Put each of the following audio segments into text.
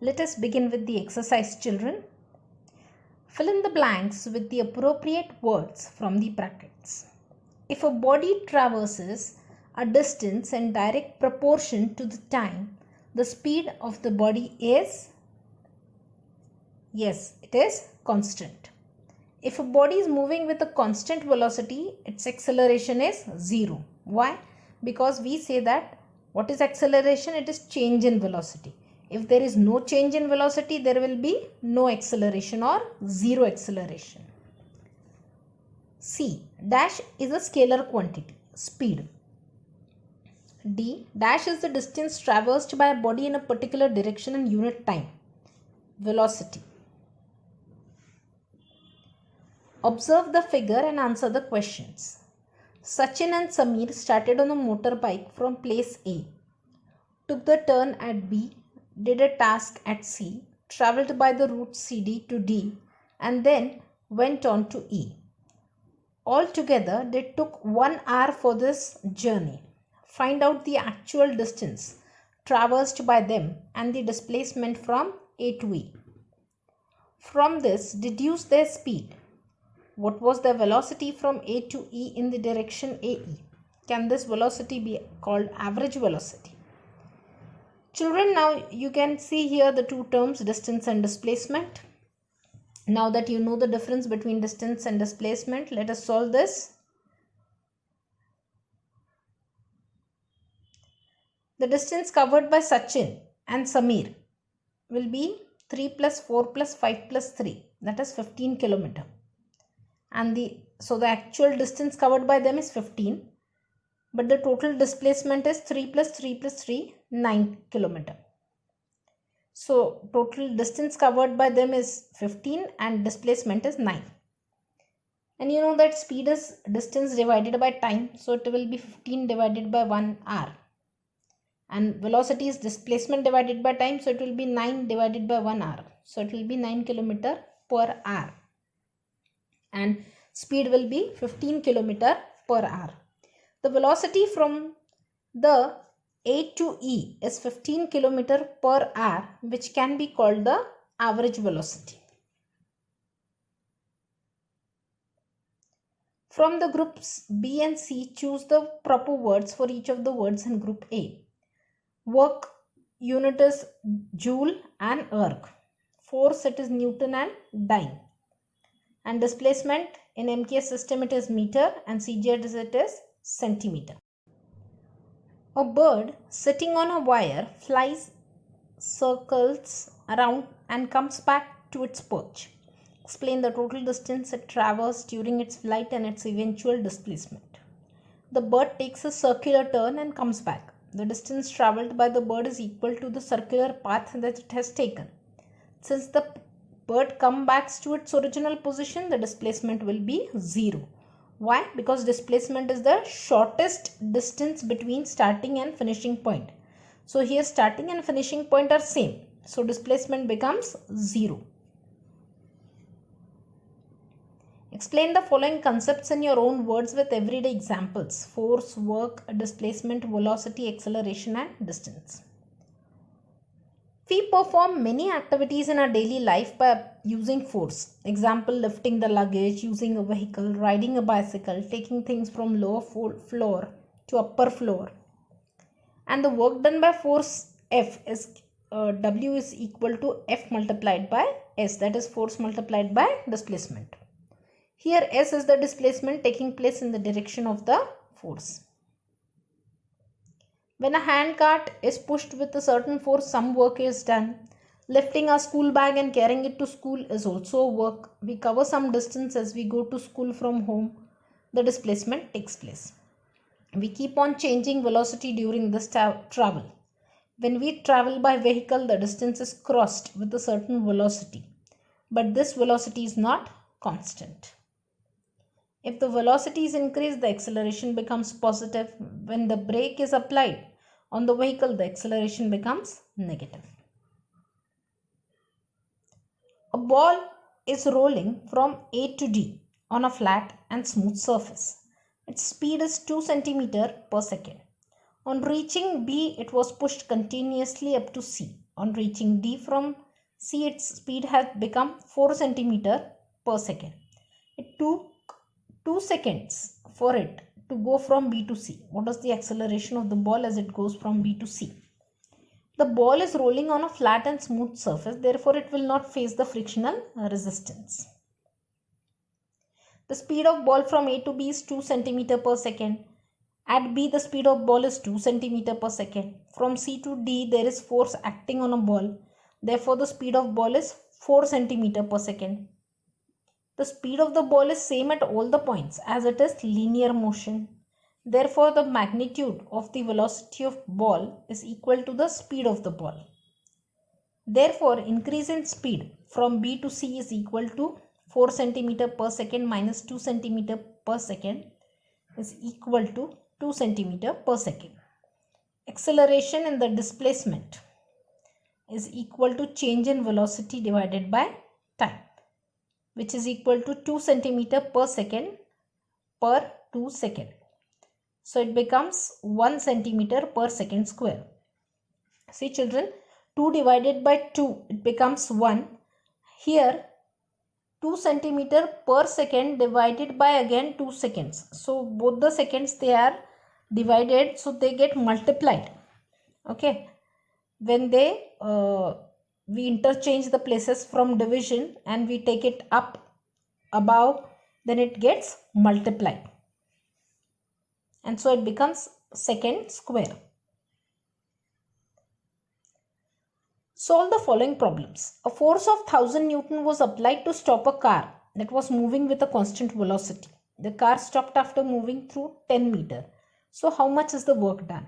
Let us begin with the exercise, children. Fill in the blanks with the appropriate words from the brackets. If a body traverses a distance in direct proportion to the time, the speed of the body is, yes, it is constant. If a body is moving with a constant velocity, its acceleration is 0. Why? Because we say that what is acceleration? It is change in velocity. If there is no change in velocity, there will be no acceleration or zero acceleration. C. Dash is a scalar quantity, speed. D. Dash is the distance traversed by a body in a particular direction in unit time, velocity. Observe the figure and answer the questions. Sachin and Samir started on a motorbike from place A, took the turn at B, did a task at C, travelled by the route CD to D, and then went on to E. Altogether, they took 1 hour for this journey. Find out the actual distance traversed by them and the displacement from A to E. From this, deduce their speed. What was the velocity from A to E in the direction AE? Can this velocity be called average velocity? Children, now you can see here the two terms, distance and displacement. Now that you know the difference between distance and displacement, let us solve this. The distance covered by Sachin and Samir will be 3 plus 4 plus 5 plus 3, that is 15 kilometer. And the actual distance covered by them is 15, but the total displacement is 3 plus 3 plus 3, 9 kilometer. So total distance covered by them is 15 and displacement is 9. And you know that speed is distance divided by time, so it will be 15 divided by 1 hour. And velocity is displacement divided by time, so it will be 9 divided by 1 hour. So it will be 9 kilometer per hour. And speed will be 15 kilometer per hour. The velocity from the A to E is 15 kilometer per hour, which can be called the average velocity. From the groups B and C, choose the proper words for each of the words in group A. Work unit is joule and erg. Force, it is Newton and dyne. And displacement in MKS system, it is meter, and CGS it is centimeter. A bird sitting on a wire flies, circles around and comes back to its perch. Explain the total distance it traversed during its flight and its eventual displacement. The bird takes a circular turn and comes back. The distance travelled by the bird is equal to the circular path that it has taken. Since the bird comes back to its original position, the displacement will be 0. Why? Because displacement is the shortest distance between starting and finishing point. So here starting and finishing point are same. So displacement becomes 0. Explain the following concepts in your own words with everyday examples: force, work, displacement, velocity, acceleration and distance. We perform many activities in our daily life by using force. Example, lifting the luggage, using a vehicle, riding a bicycle, taking things from lower floor to upper floor. And the work done by force F is W is equal to F multiplied by S, that is force multiplied by displacement. Here S is the displacement taking place in the direction of the force. When a hand cart is pushed with a certain force, some work is done. Lifting a school bag and carrying it to school is also work. We cover some distance as we go to school from home. The displacement takes place. We keep on changing velocity during this travel. When we travel by vehicle, the distance is crossed with a certain velocity. But this velocity is not constant. If the velocity is increased, the acceleration becomes positive. When the brake is applied on the vehicle, the acceleration becomes negative. A ball is rolling from A to D on a flat and smooth surface. Its speed is 2 cm per second. On reaching B, it was pushed continuously up to C. On reaching D from C, its speed has become 4 centimeter per second. It took 2 seconds for it to go from B to C. What is the acceleration of the ball as it goes from B to C? The ball is rolling on a flat and smooth surface, therefore it will not face the frictional resistance. The speed of ball from A to B is 2 cm per second. At B, the speed of ball is 2 cm per second. From C to D, there is force acting on a ball. Therefore, the speed of ball is 4 cm per second. The speed of the ball is same at all the points as it is linear motion. Therefore, the magnitude of the velocity of ball is equal to the speed of the ball. Therefore, increase in speed from B to C is equal to 4 cm per second minus 2 cm per second is equal to 2 cm per second. Acceleration in the displacement is equal to change in velocity divided by time, which is equal to 2 cm per second per 2 seconds. So it becomes 1 cm per second square. See children, 2 divided by 2, it becomes 1. Here 2 centimeter per second divided by again 2 seconds. So both the seconds they are divided, so they get multiplied. Okay. When they we interchange the places from division and we take it up above, then it gets multiplied. And so it becomes second square. Solve the following problems. A force of 1000 Newton was applied to stop a car that was moving with a constant velocity. The car stopped after moving through 10 meters. So how much is the work done?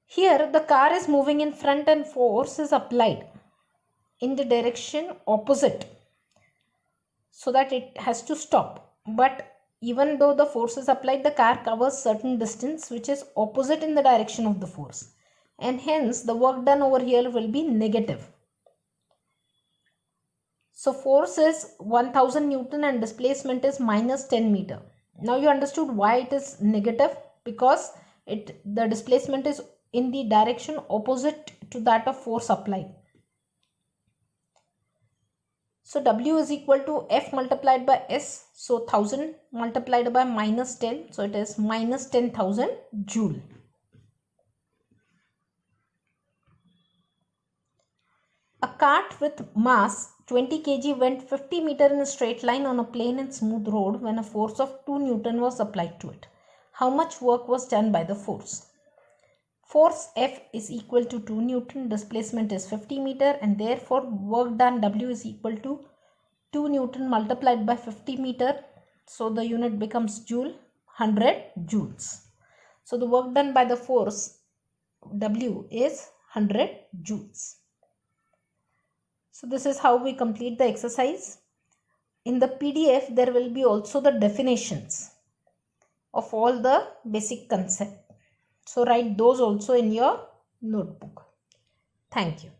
Here the car is moving in front and force is applied in the direction opposite so that it has to stop. But even though the force is applied, the car covers certain distance which is opposite in the direction of the force. And hence the work done over here will be negative. So force is 1000 Newton and displacement is minus 10 meter. Now you understood why it is negative, because the displacement is in the direction opposite to that of force applied. So W is equal to F multiplied by S. So 1000 multiplied by minus 10. So it is minus 10,000 joule. A cart with mass 20 kg went 50 meter in a straight line on a plain and smooth road when a force of 2 Newton was applied to it. How much work was done by the force? Force F is equal to 2 Newton, displacement is 50 meter, and therefore work done W is equal to 2 Newton multiplied by 50 meter. So the unit becomes joule, 100 joules. So the work done by the force W is 100 joules. So this is how we complete the exercise. In the PDF, there will be also the definitions of all the basic concepts. So write those also in your notebook. Thank you.